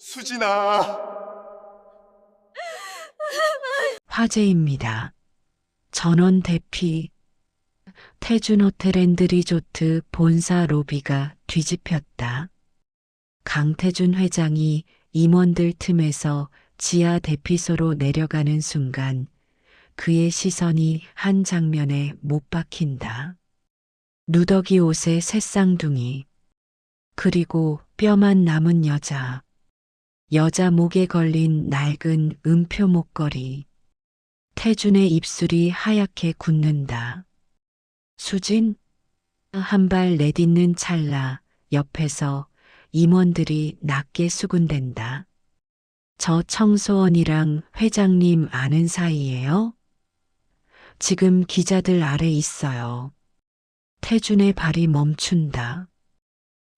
수진아. 화제입니다. 전원 대피. 태준 호텔 앤드 리조트 본사 로비가 뒤집혔다. 강태준 회장이 임원들 틈에서 지하 대피소로 내려가는 순간 그의 시선이 한 장면에 못 박힌다. 누더기 옷에 새쌍둥이, 그리고 뼈만 남은 여자. 여자 목에 걸린 낡은 음표 목걸이. 태준의 입술이 하얗게 굳는다. 수진? 한 발 내딛는 찰나 옆에서 임원들이 낮게 수군댄다. 저 청소원이랑 회장님 아는 사이예요? 지금 기자들 아래 있어요. 태준의 발이 멈춘다.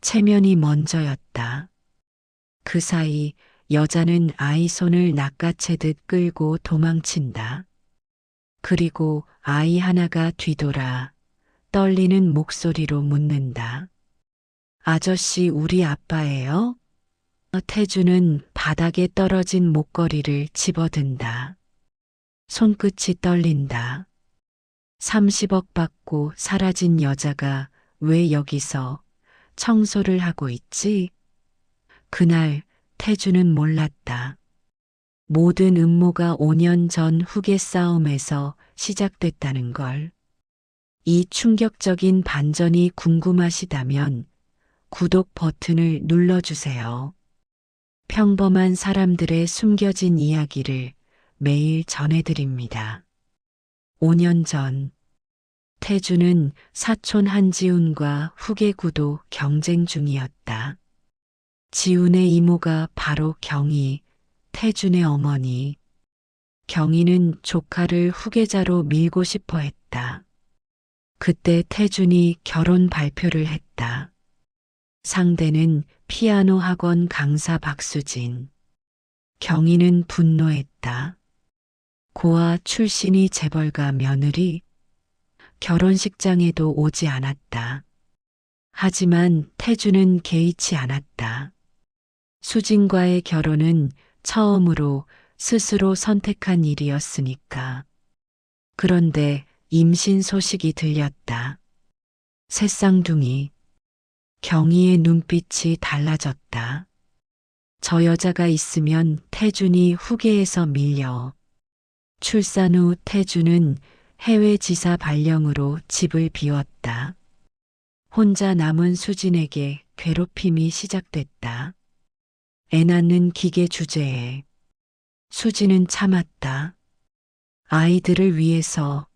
체면이 먼저였다. 그 사이 여자는 아이 손을 낚아채듯 끌고 도망친다. 그리고 아이 하나가 뒤돌아 떨리는 목소리로 묻는다. 아저씨 우리 아빠예요? 태주는 바닥에 떨어진 목걸이를 집어든다. 손끝이 떨린다. 30억 받고 사라진 여자가 왜 여기서 청소를 하고 있지? 그날 태주는 몰랐다. 모든 음모가 5년 전 후계 싸움에서 시작됐다는 걸. 이 충격적인 반전이 궁금하시다면 구독 버튼을 눌러주세요. 평범한 사람들의 숨겨진 이야기를 매일 전해드립니다. 5년 전, 태주는 사촌 한지훈과 후계 구도 경쟁 중이었다. 지훈의 이모가 바로 경희, 태준의 어머니. 경희는 조카를 후계자로 밀고 싶어 했다. 그때 태준이 결혼 발표를 했다. 상대는 피아노 학원 강사 박수진. 경희는 분노했다. 고아 출신이 재벌가 며느리. 결혼식장에도 오지 않았다. 하지만 태준은 개의치 않았다. 수진과의 결혼은 처음으로 스스로 선택한 일이었으니까. 그런데 임신 소식이 들렸다. 새쌍둥이. 경희의 눈빛이 달라졌다. 저 여자가 있으면 태준이 후계에서 밀려. 출산 후 태준은 해외 지사 발령으로 집을 비웠다. 혼자 남은 수진에게 괴롭힘이 시작됐다. 애 낳는 기계 주제에. 수진은 참았다. 아이들을 위해서.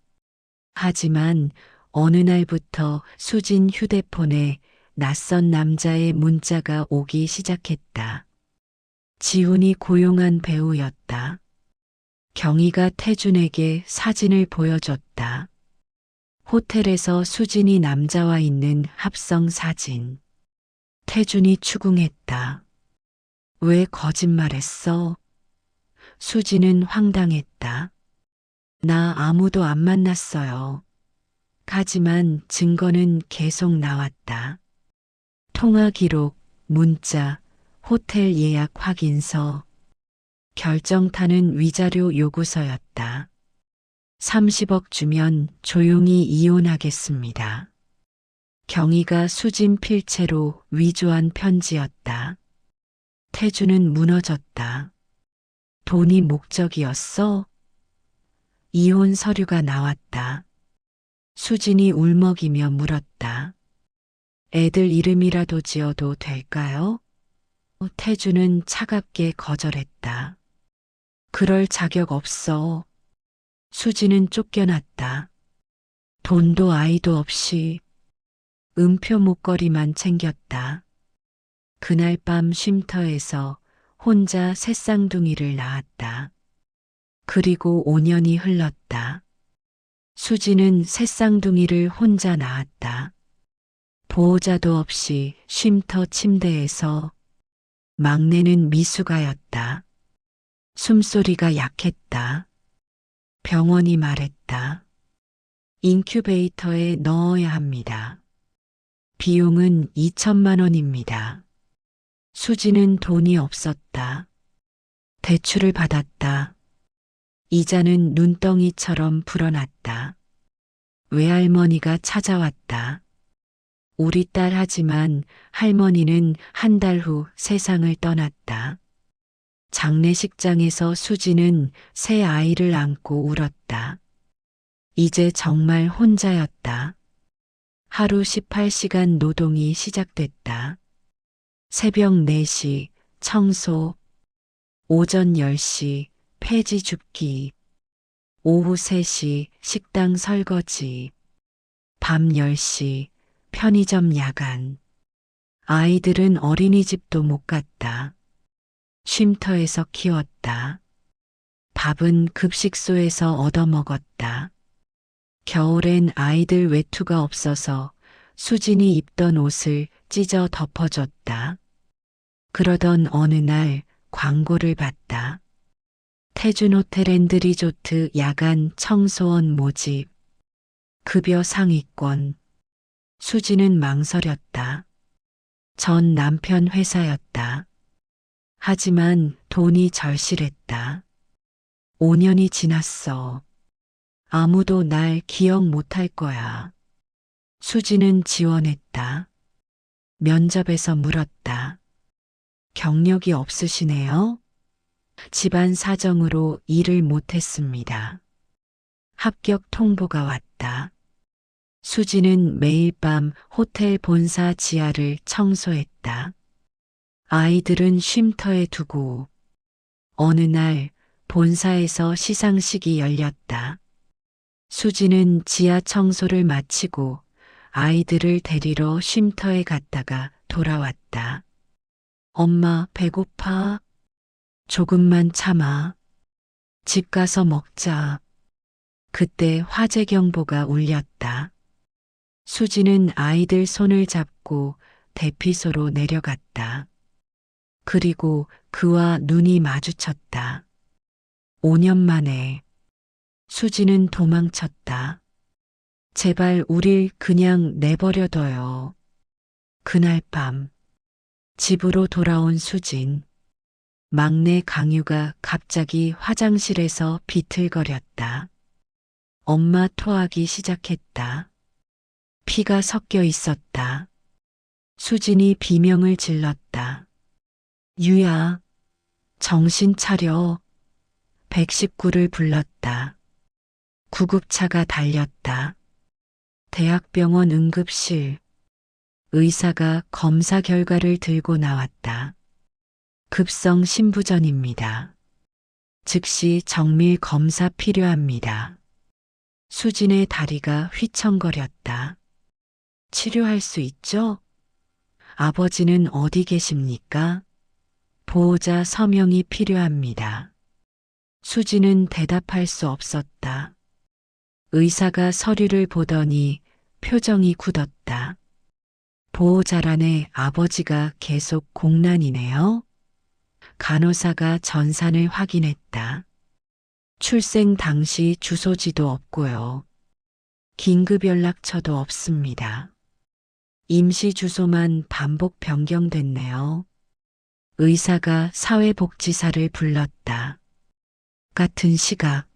하지만 어느 날부터 수진 휴대폰에 낯선 남자의 문자가 오기 시작했다. 지훈이 고용한 배우였다. 경희가 태준에게 사진을 보여줬다. 호텔에서 수진이 남자와 있는 합성 사진. 태준이 추궁했다. 왜 거짓말했어? 수진은 황당했다. 나 아무도 안 만났어요. 하지만 증거는 계속 나왔다. 통화 기록, 문자, 호텔 예약 확인서, 결정타는 위자료 요구서였다. 30억 주면 조용히 이혼하겠습니다. 경희가 수진 필체로 위조한 편지였다. 태주는 무너졌다. 돈이 목적이었어? 이혼 서류가 나왔다. 수진이 울먹이며 물었다. 애들 이름이라도 지어도 될까요? 태주는 차갑게 거절했다. 그럴 자격 없어. 수진은 쫓겨났다. 돈도 아이도 없이 음표 목걸이만 챙겼다. 그날 밤 쉼터에서 혼자 새쌍둥이를 낳았다. 그리고 5년이 흘렀다. 수진은 새쌍둥이를 혼자 낳았다. 보호자도 없이 쉼터 침대에서. 막내는 미숙아였다. 숨소리가 약했다. 병원이 말했다. 인큐베이터에 넣어야 합니다. 비용은 2천만 원입니다. 수지는 돈이 없었다. 대출을 받았다. 이자는 눈덩이처럼 불어났다. 외할머니가 찾아왔다. 우리 딸 하지만 할머니는 한 달 후 세상을 떠났다. 장례식장에서 수지는 새 아이를 안고 울었다. 이제 정말 혼자였다. 하루 18시간 노동이 시작됐다. 새벽 4시 청소, 오전 10시 폐지 줍기, 오후 3시 식당 설거지, 밤 10시 편의점 야간. 아이들은 어린이집도 못 갔다. 쉼터에서 키웠다. 밥은 급식소에서 얻어먹었다. 겨울엔 아이들 외투가 없어서 수진이 입던 옷을 찢어 덮어줬다. 그러던 어느 날 광고를 봤다. 태준 호텔 앤드 리조트 야간 청소원 모집. 급여 상위권. 수지는 망설였다. 전 남편 회사였다. 하지만 돈이 절실했다. 5년이 지났어. 아무도 날 기억 못할 거야. 수지는 지원했다. 면접에서 물었다. 경력이 없으시네요? 집안 사정으로 일을 못했습니다. 합격 통보가 왔다. 수지는 매일 밤 호텔 본사 지하를 청소했다. 아이들은 쉼터에 두고 어느 날 본사에서 시상식이 열렸다. 수지는 지하 청소를 마치고 아이들을 데리러 쉼터에 갔다가 돌아왔다. 엄마 배고파? 조금만 참아. 집 가서 먹자. 그때 화재 경보가 울렸다. 수지는 아이들 손을 잡고 대피소로 내려갔다. 그리고 그와 눈이 마주쳤다. 5년 만에 수지는 도망쳤다. 제발 우릴 그냥 내버려둬요. 그날 밤 집으로 돌아온 수진. 막내 강유가 갑자기 화장실에서 비틀거렸다. 엄마 토하기 시작했다. 피가 섞여 있었다. 수진이 비명을 질렀다. 유야, 정신 차려. 119를 불렀다. 구급차가 달렸다. 대학병원 응급실. 의사가 검사 결과를 들고 나왔다. 급성 심부전입니다. 즉시 정밀 검사 필요합니다. 수진의 다리가 휘청거렸다. 치료할 수 있죠? 아버지는 어디 계십니까? 보호자 서명이 필요합니다. 수지는 대답할 수 없었다. 의사가 서류를 보더니 표정이 굳었다. 보호자란에 아버지가 계속 공란이네요. 간호사가 전산을 확인했다. 출생 당시 주소지도 없고요. 긴급 연락처도 없습니다. 임시 주소만 반복 변경됐네요. 의사가 사회복지사를 불렀다. 같은 시각,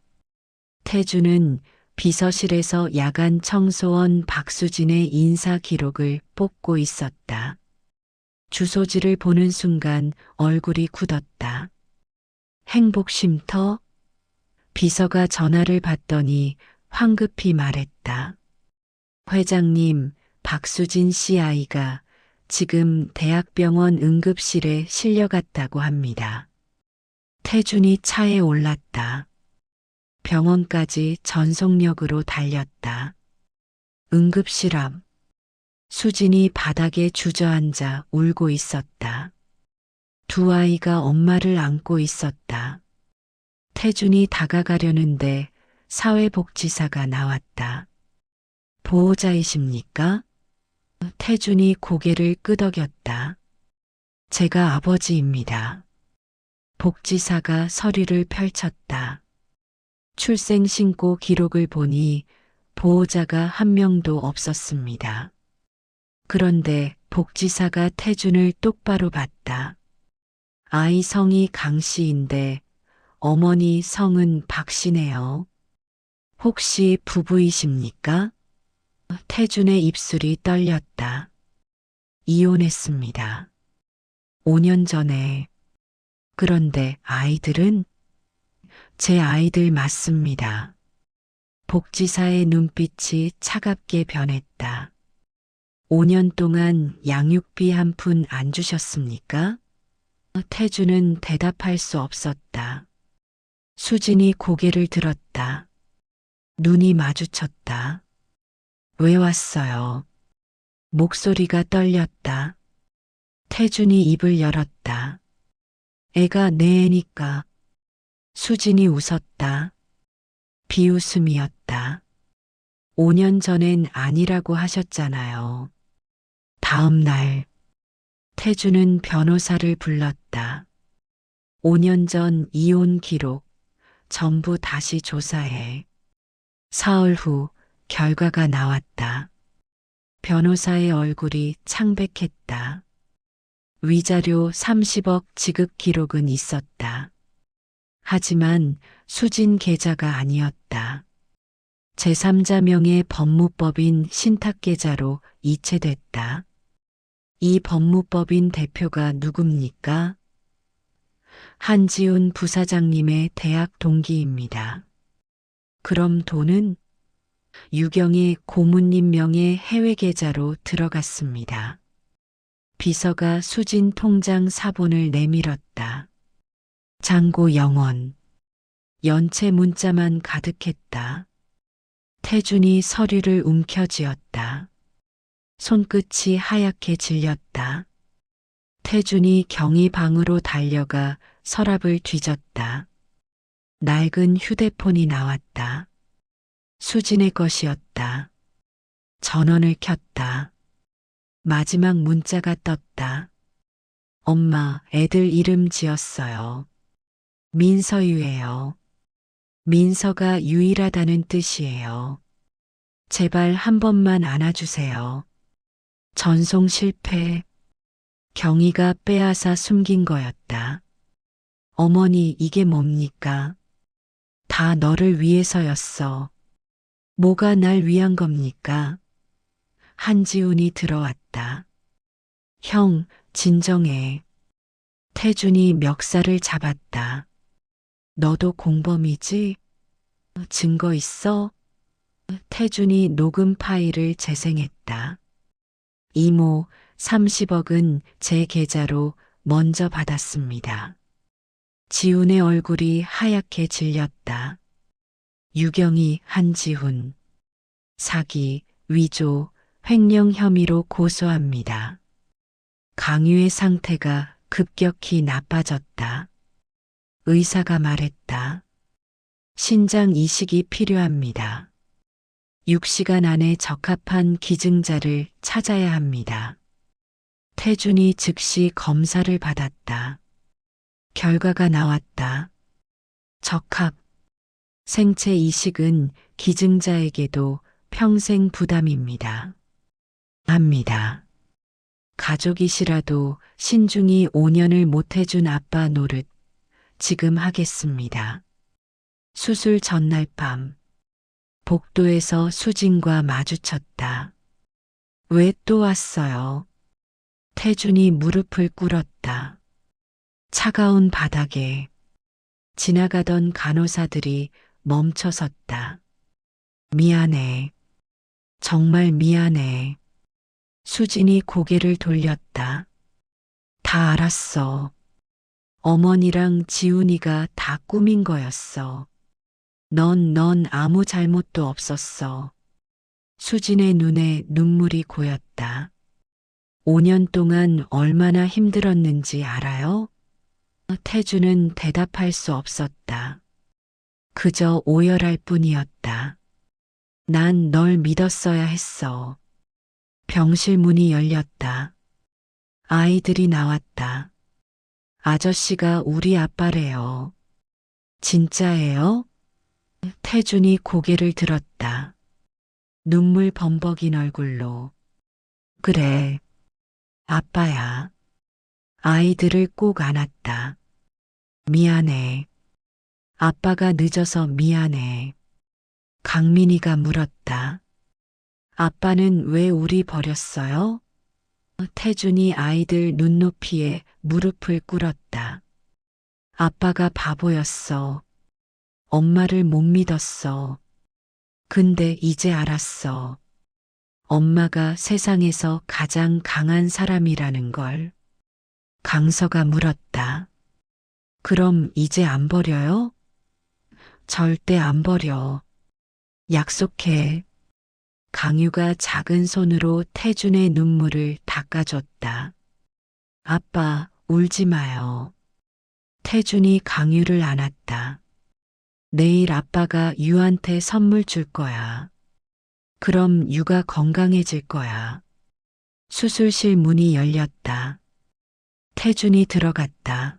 태주는 비서실에서 야간 청소원 박수진의 인사 기록을 뽑고 있었다. 주소지를 보는 순간 얼굴이 굳었다. 행복쉼터? 비서가 전화를 받더니 황급히 말했다. 회장님, 박수진 씨 아이가 지금 대학병원 응급실에 실려갔다고 합니다. 태준이 차에 올랐다. 병원까지 전속력으로 달렸다. 응급실 앞. 수진이 바닥에 주저앉아 울고 있었다. 두 아이가 엄마를 안고 있었다. 태준이 다가가려는데 사회복지사가 나왔다. 보호자이십니까? 태준이 고개를 끄덕였다. 제가 아버지입니다. 복지사가 서류를 펼쳤다. 출생신고 기록을 보니 보호자가 한 명도 없었습니다. 그런데 복지사가 태준을 똑바로 봤다. 아이 성이 강씨인데 어머니 성은 박씨네요. 혹시 부부이십니까? 태준의 입술이 떨렸다. 이혼했습니다. 5년 전에. 그런데 아이들은? 제 아이들 맞습니다. 복지사의 눈빛이 차갑게 변했다. 5년 동안 양육비 한 푼 안 주셨습니까? 태주는 대답할 수 없었다. 수진이 고개를 들었다. 눈이 마주쳤다. 왜 왔어요? 목소리가 떨렸다. 태준이 입을 열었다. 애가 내 애니까. 수진이 웃었다. 비웃음이었다. 5년 전엔 아니라고 하셨잖아요. 다음 날 태주는 변호사를 불렀다. 5년 전 이혼 기록 전부 다시 조사해. 사흘 후 결과가 나왔다. 변호사의 얼굴이 창백했다. 위자료 30억 지급 기록은 있었다. 하지만 수진 계좌가 아니었다. 제3자 명의 법무법인 신탁계좌로 이체됐다. 이 법무법인 대표가 누굽니까? 한지훈 부사장님의 대학 동기입니다. 그럼 돈은? 유경의 고문님 명의 해외 계좌로 들어갔습니다. 비서가 수진 통장 사본을 내밀었다. 잔고 영원. 연체 문자만 가득했다. 태준이 서류를 움켜쥐었다. 손끝이 하얗게 질렸다. 태준이 경희 방으로 달려가 서랍을 뒤졌다. 낡은 휴대폰이 나왔다. 수진의 것이었다. 전원을 켰다. 마지막 문자가 떴다. 엄마, 애들 이름 지었어요. 민서유예요. 민서가 유일하다는 뜻이에요. 제발 한 번만 안아주세요. 전송 실패. 경희가 빼앗아 숨긴 거였다. 어머니, 이게 뭡니까? 다 너를 위해서였어. 뭐가 날 위한 겁니까? 한지훈이 들어왔다. 형, 진정해. 태준이 멱살을 잡았다. 너도 공범이지? 증거 있어? 태준이 녹음 파일을 재생했다. 이모, 30억은 제 계좌로 먼저 받았습니다. 지훈의 얼굴이 하얗게 질렸다. 유경이 한지훈. 사기, 위조, 횡령 혐의로 고소합니다. 강유의 상태가 급격히 나빠졌다. 의사가 말했다. 신장 이식이 필요합니다. 6시간 안에 적합한 기증자를 찾아야 합니다. 태준이 즉시 검사를 받았다. 결과가 나왔다. 적합. 생체 이식은 기증자에게도 평생 부담입니다. 합니다. 가족이시라도 신중히 5년을 못해준 아빠 노릇 지금 하겠습니다. 수술 전날 밤 복도에서 수진과 마주쳤다. 왜 또 왔어요? 태준이 무릎을 꿇었다. 차가운 바닥에 지나가던 간호사들이 멈춰섰다. 미안해. 정말 미안해. 수진이 고개를 돌렸다. 다 알았어. 어머니랑 지훈이가 다 꾸민 거였어. 넌 아무 잘못도 없었어. 수진의 눈에 눈물이 고였다. 5년 동안 얼마나 힘들었는지 알아요? 태주는 대답할 수 없었다. 그저 오열할 뿐이었다. 난 널 믿었어야 했어. 병실 문이 열렸다. 아이들이 나왔다. 아저씨가 우리 아빠래요. 진짜예요? 태준이 고개를 들었다. 눈물 범벅인 얼굴로. 그래. 아빠야. 아이들을 꼭 안았다. 미안해. 아빠가 늦어서 미안해. 강민이가 물었다. 아빠는 왜 우리 버렸어요? 태준이 아이들 눈높이에 무릎을 꿇었다. 아빠가 바보였어. 엄마를 못 믿었어. 근데 이제 알았어. 엄마가 세상에서 가장 강한 사람이라는 걸. 강서가 물었다. 그럼 이제 안 버려요? 절대 안 버려. 약속해. 강유가 작은 손으로 태준의 눈물을 닦아줬다. 아빠, 울지 마요. 태준이 강유를 안았다. 내일 아빠가 유한테 선물 줄 거야. 그럼 유가 건강해질 거야. 수술실 문이 열렸다. 태준이 들어갔다.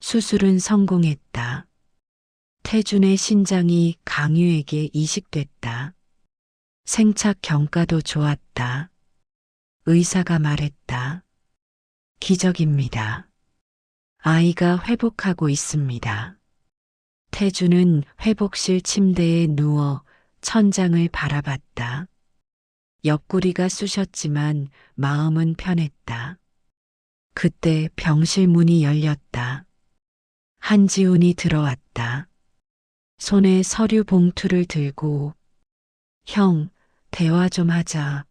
수술은 성공했다. 태준의 신장이 강유에게 이식됐다. 생착 경과도 좋았다. 의사가 말했다. 기적입니다. 아이가 회복하고 있습니다. 태준은 회복실 침대에 누워 천장을 바라봤다. 옆구리가 쑤셨지만 마음은 편했다. 그때 병실 문이 열렸다. 한지훈이 들어왔다. 손에 서류 봉투를 들고 형, 대화 좀 하자.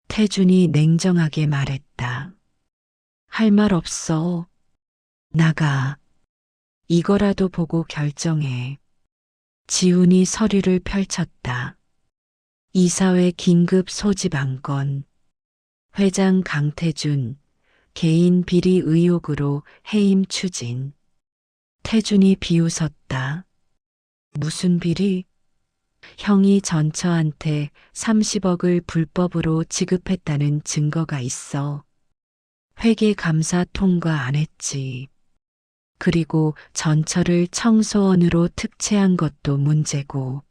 태준이 냉정하게 말했다. 할 말 없어. 나가. 이거라도 보고 결정해. 지훈이 서류를 펼쳤다. 이사회 긴급 소집 안건. 회장 강태준, 개인 비리 의혹으로 해임 추진. 태준이 비웃었다. 무슨 비리? 형이 전처한테 30억을 불법으로 지급했다는 증거가 있어. 회계감사 통과 안 했지. 그리고 전처를 청소원으로 특채한 것도 문제고.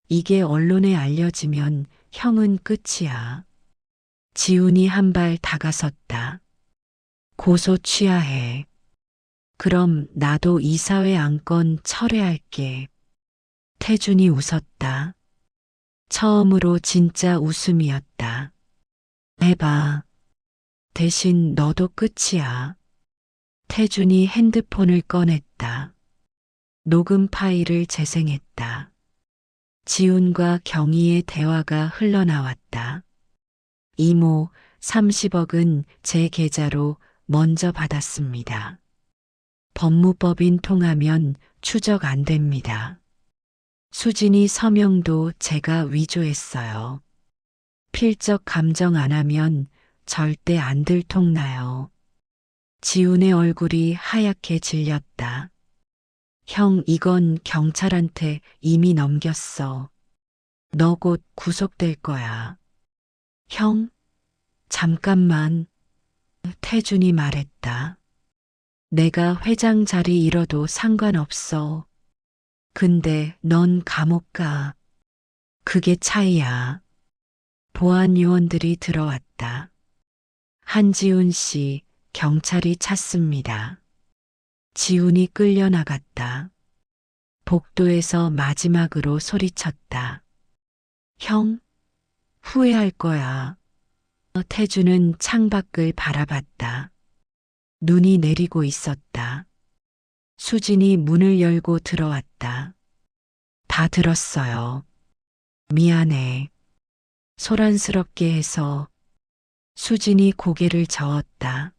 이게 언론에 알려지면 형은 끝이야. 지훈이 한 발 다가섰다. 고소 취하해. 그럼 나도 이사회 안건 철회할게. 태준이 웃었다. 처음으로 진짜 웃음이었다. 해봐. 대신 너도 끝이야. 태준이 핸드폰을 꺼냈다. 녹음 파일을 재생했다. 지훈과 경희의 대화가 흘러나왔다. 이모, 30억은 제 계좌로 먼저 받았습니다. 법무법인 통하면 추적 안 됩니다. 수진이 서명도 제가 위조했어요. 필적 감정 안 하면 절대 안 들통나요. 지훈의 얼굴이 하얗게 질렸다. 형, 이건 경찰한테 이미 넘겼어. 너 곧 구속될 거야. 형, 잠깐만. 태준이 말했다. 내가 회장 자리 잃어도 상관없어. 근데 넌 감옥 가. 그게 차이야. 보안 요원들이 들어왔다. 한지훈 씨, 경찰이 찾습니다. 지훈이 끌려나갔다. 복도에서 마지막으로 소리쳤다. 형, 후회할 거야. 태준은 창밖을 바라봤다. 눈이 내리고 있었다. 수진이 문을 열고 들어왔다. 다 들었어요. 미안해. 소란스럽게 해서. 수진이 고개를 저었다.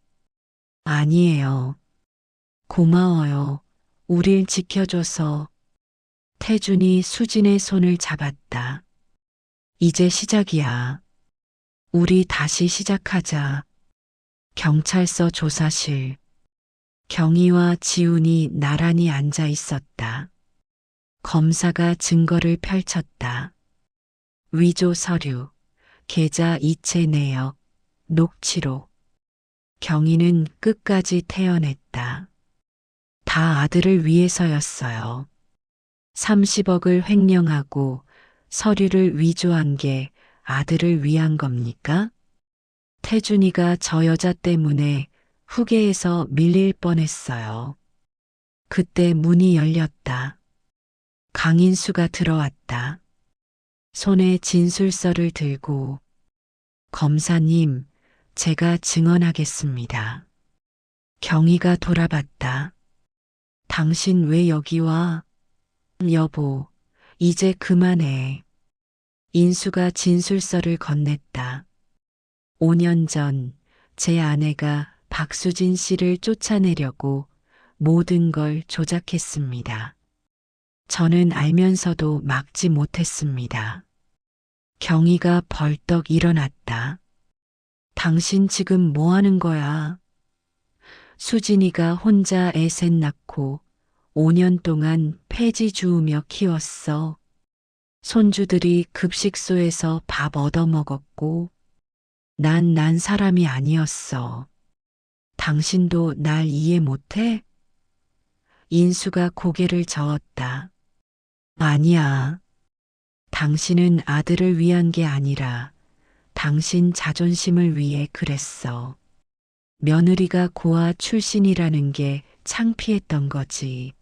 아니에요. 고마워요. 우릴 지켜줘서. 태준이 수진의 손을 잡았다. 이제 시작이야. 우리 다시 시작하자. 경찰서 조사실. 경희와 지훈이 나란히 앉아 있었다. 검사가 증거를 펼쳤다. 위조 서류, 계좌 이체 내역, 녹취록. 경희는 끝까지 태어냈다. 다 아들을 위해서였어요. 30억을 횡령하고 서류를 위조한 게 아들을 위한 겁니까? 태준이가 저 여자 때문에 후계에서 밀릴 뻔했어요. 그때 문이 열렸다. 강인수가 들어왔다. 손에 진술서를 들고 검사님, 제가 증언하겠습니다. 경희가 돌아봤다. 당신 왜 여기 와? 여보, 이제 그만해. 인수가 진술서를 건넸다. 5년 전 제 아내가 박수진 씨를 쫓아내려고 모든 걸 조작했습니다. 저는 알면서도 막지 못했습니다. 경희가 벌떡 일어났다. 당신 지금 뭐 하는 거야? 수진이가 혼자 애 셋 낳고 5년 동안 폐지 주우며 키웠어. 손주들이 급식소에서 밥 얻어먹었고 난 사람이 아니었어. 당신도 날 이해 못해? 인수가 고개를 저었다. 아니야. 당신은 아들을 위한 게 아니라 당신 자존심을 위해 그랬어. 며느리가 고아 출신이라는 게 창피했던 거지.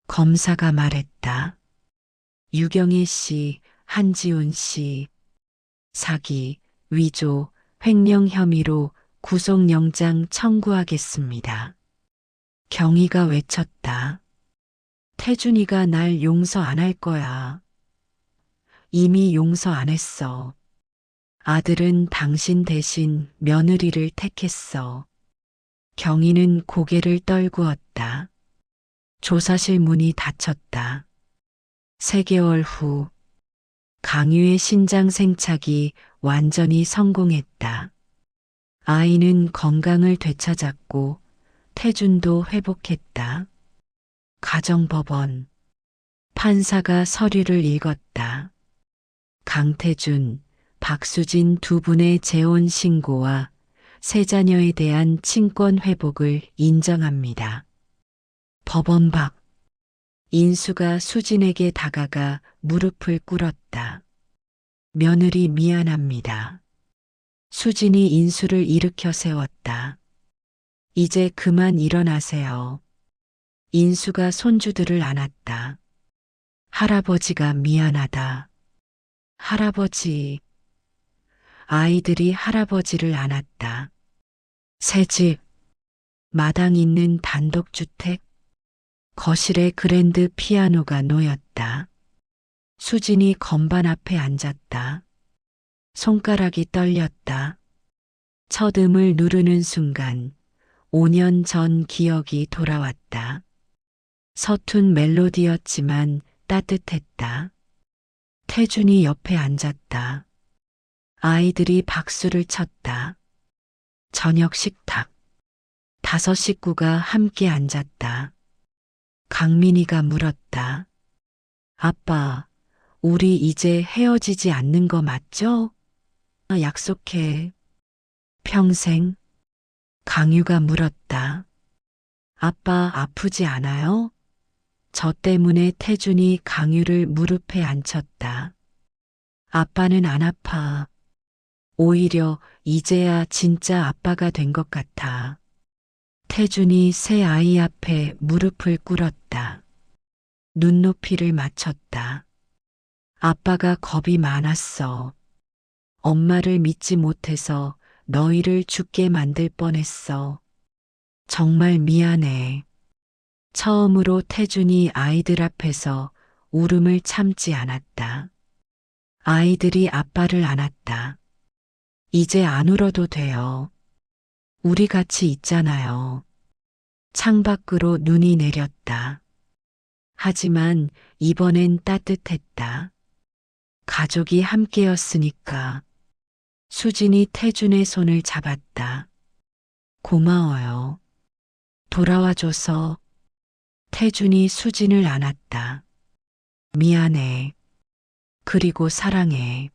검사가 말했다. 유경희 씨, 한지훈 씨, 사기, 위조, 횡령 혐의로 구속영장 청구하겠습니다. 경희가 외쳤다. 태준이가 날 용서 안 할 거야. 이미 용서 안 했어. 아들은 당신 대신 며느리를 택했어. 경희는 고개를 떨구었다. 조사실 문이 닫혔다. 3개월 후 강유의 신장 생착이 완전히 성공했다. 아이는 건강을 되찾았고 태준도 회복했다. 가정법원. 판사가 서류를 읽었다. 강태준, 박수진 두 분의 재혼 신고와 세 자녀에 대한 친권 회복을 인정합니다. 법원 밖. 인수가 수진에게 다가가 무릎을 꿇었다. 며느리 미안합니다. 수진이 인수를 일으켜 세웠다. 이제 그만 일어나세요. 인수가 손주들을 안았다. 할아버지가 미안하다. 할아버지. 아이들이 할아버지를 안았다. 새 집. 마당 있는 단독주택. 거실에 그랜드 피아노가 놓였다. 수진이 건반 앞에 앉았다. 손가락이 떨렸다. 첫 음을 누르는 순간 5년 전 기억이 돌아왔다. 서툰 멜로디였지만 따뜻했다. 태준이 옆에 앉았다. 아이들이 박수를 쳤다. 저녁 식탁. 5 식구가 함께 앉았다. 강민이가 물었다. 아빠, 우리 이제 헤어지지 않는 거 맞죠? 약속해. 평생? 강유가 물었다. 아빠 아프지 않아요? 저 때문에 태준이 강유를 무릎에 앉혔다. 아빠는 안 아파. 오히려 이제야 진짜 아빠가 된 것 같아. 태준이 새 아이 앞에 무릎을 꿇었다. 눈높이를 맞췄다. 아빠가 겁이 많았어. 엄마를 믿지 못해서 너희를 죽게 만들 뻔했어. 정말 미안해. 처음으로 태준이 아이들 앞에서 울음을 참지 않았다. 아이들이 아빠를 안았다. 이제 안 울어도 돼요. 우리 같이 있잖아요. 창밖으로 눈이 내렸다. 하지만 이번엔 따뜻했다. 가족이 함께였으니까. 수진이 태준의 손을 잡았다. 고마워요. 돌아와줘서. 태준이 수진을 안았다. 미안해. 그리고 사랑해.